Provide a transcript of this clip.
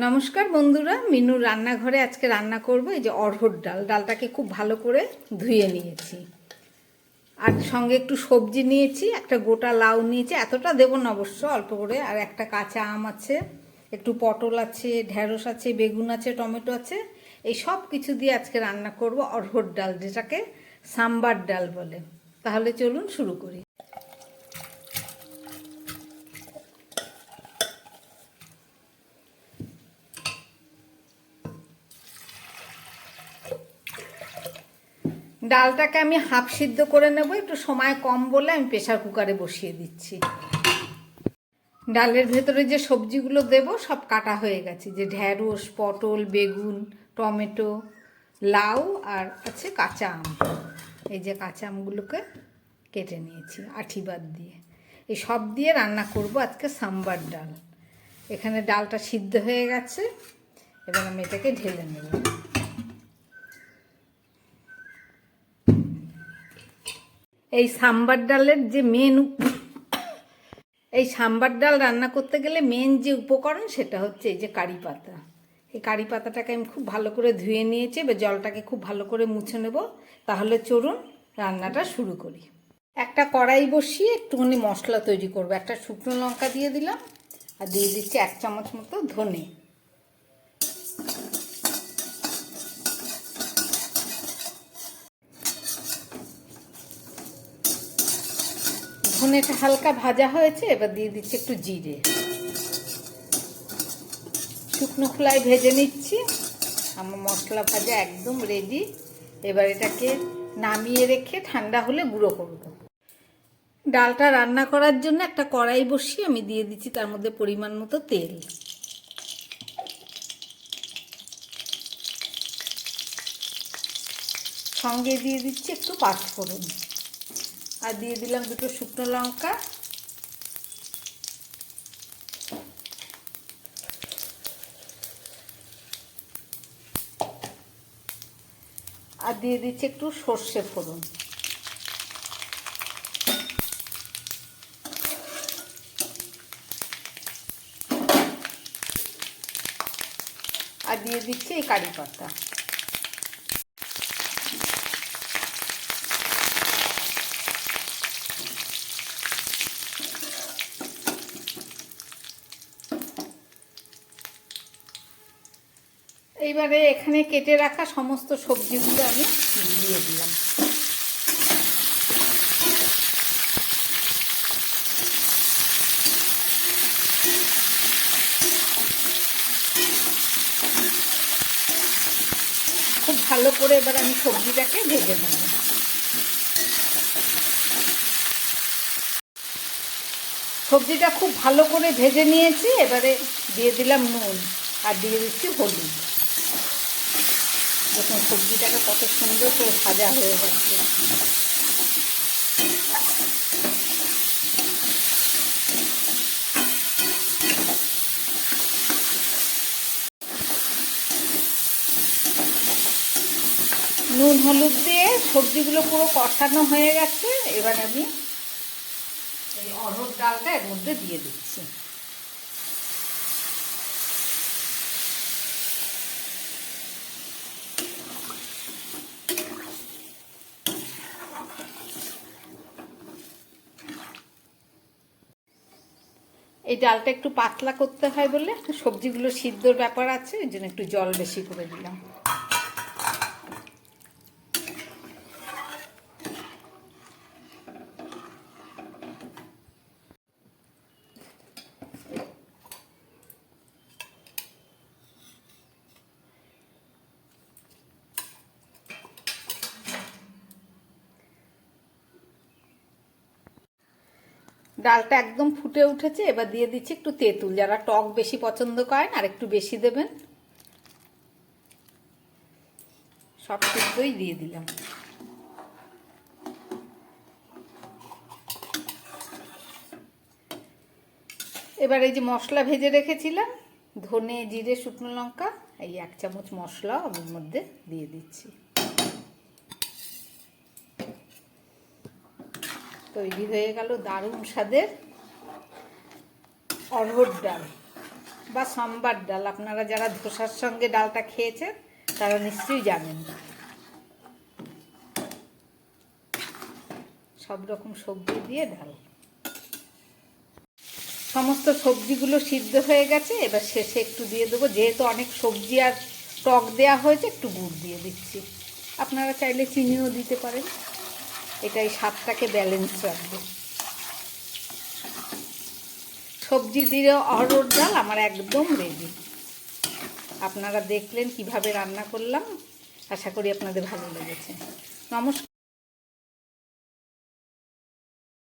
নমস্কার বন্ধুরা, মিনুর রান্নাঘরে আজকে রান্না করব এই যে অড়হর ডাল। ডালটাকে খুব ভালো করে ধুয়ে নিয়েছি, আর সঙ্গে একটু সবজি নিয়েছি, একটা গোটা লাউ নিয়েছি, এতটা দেবো না অবশ্য, অল্প করে। আর একটা কাঁচা আম আছে, একটু পটল আছে, ঢ্যাঁড়স আছে, বেগুন আছে, টমেটো আছে। এই সব কিছু দিয়ে আজকে রান্না করব অড়হর ডাল, যেটাকে সাম্বার ডাল বলে। তাহলে চলুন শুরু করি। ডালটাকে আমি হাফ সিদ্ধ করে নেব, একটু সময় কম বলে আমি প্রেসার কুকারে বসিয়ে দিচ্ছি। ডালের ভেতরে যে সবজিগুলো দেব সব কাটা হয়ে গেছে, যে ঢ্যাঁড়স, পটল, বেগুন, টমেটো, লাউ, আর আছে কাঁচা আম। এই যে কাঁচা আমগুলোকে কেটে নিয়েছি আঠি বাদ দিয়ে। এই সব দিয়ে রান্না করব আজকে সাম্বার ডাল। এখানে ডালটা সিদ্ধ হয়ে গেছে, এবার আমি এটাকে ঢেলে নেব। এই সাম্বার ডালের যে এই সাম্বার ডাল রান্না করতে গেলে মেন যে উপকরণ সেটা হচ্ছে এই যে কারি পাতা। এই কারি পাতাটাকে আমি খুব ভালো করে ধুয়ে নিয়েছি, এবার জলটাকে খুব ভালো করে মুছে নেব। তাহলে চলুন রান্নাটা শুরু করি। একটা কড়াই বসিয়ে একটুখানি মশলা তৈরি করব। একটা শুকনো লঙ্কা দিয়ে দিলাম, আর দিয়ে দিচ্ছি 1 চামচ মতো ধনে। ধনেটা হালকা ভাজা হয়েছে, এবার দিয়ে দিচ্ছি একটু জিরে। শুকনো খোলায় ভেজে নিচ্ছি। আমার মশলা ভাজা একদম রেডি। এবার এটাকে নামিয়ে রেখে ঠান্ডা হলে গুঁড়ো করব। ডালটা রান্না করার জন্য একটা কড়াই বসিয়ে আমি দিয়ে দিচ্ছি তার মধ্যে পরিমাণ মতো তেল। সঙ্গে দিয়ে দিচ্ছি একটু পাঁচফোড়ন, আর দিয়ে দিলাম 2টো শুকনো লঙ্কা, আর দিয়ে দিচ্ছি একটু সর্ষে ফোড়ন। আর দিয়ে দিচ্ছি এই কারি পাতা। এইবারে এখানে কেটে রাখা সমস্ত সবজিগুলো আমি দিয়ে দিলাম। খুব ভালো করে এবার আমি সবজিটাকে ভেজে নেব। সবজিটা খুব ভালো করে ভেজে নিয়েছি, এবারে দিয়ে দিলাম নুন, আর দিয়ে দিচ্ছি হলুদ। দেখুন সবজিটাকে কত সুন্দর করে ভাজা হয়ে যাচ্ছে। নুন হলুদ দিয়ে সবজিগুলো পুরো কষানো হয়ে গেছে। এবার আমি এই অড়হর ডালটা এর মধ্যে দিয়ে দিচ্ছি। এই ডালটা একটু পাতলা করতে হয় বলে, সবজিগুলো সিদ্ধর ব্যাপার আছে, এই জন্য একটু জল বেশি করে দিলাম। ডালটা একদম ফুটে উঠেছে, এবার দিয়ে দিচ্ছি একটু তেঁতুল। যারা টক বেশি পছন্দ করেন আর একটু বেশি দেবেন। সব সিদ্ধই দিয়ে দিলাম। এবার এই যে মশলা ভেজে রেখেছিলাম, ধনে, জিরে, শুকনো লঙ্কা, এই 1 চামচ মশলা ওর মধ্যে দিয়ে দিচ্ছি। তৈরি হয়ে গেল দারুণ স্বাদের অড়হর ডাল। বা সম্বার ডাল। আপনারা যারা ধোসার সঙ্গে ডালটা খেয়েছেন তারা নিশ্চয়ই জানেন। সব রকম সবজি দিয়ে ডাল। সমস্ত সবজিগুলো সিদ্ধ হয়ে গেছে, এবার শেষে একটু দিয়ে দেবো, যেহেতু অনেক সবজি আর টক দেওয়া হয়েছে একটু গুড় দিয়ে দিচ্ছি। আপনারা চাইলে চিনিও দিতে পারেন, এটাই স্বাদটাকে ব্যালেন্স রাখবে। সবজি দিয়ে অরহর ডাল আমার একদম রেডি। আপনারা দেখলেন কিভাবে রান্না করলাম, আশা করি আপনাদের ভালো লেগেছে। নমস্কার।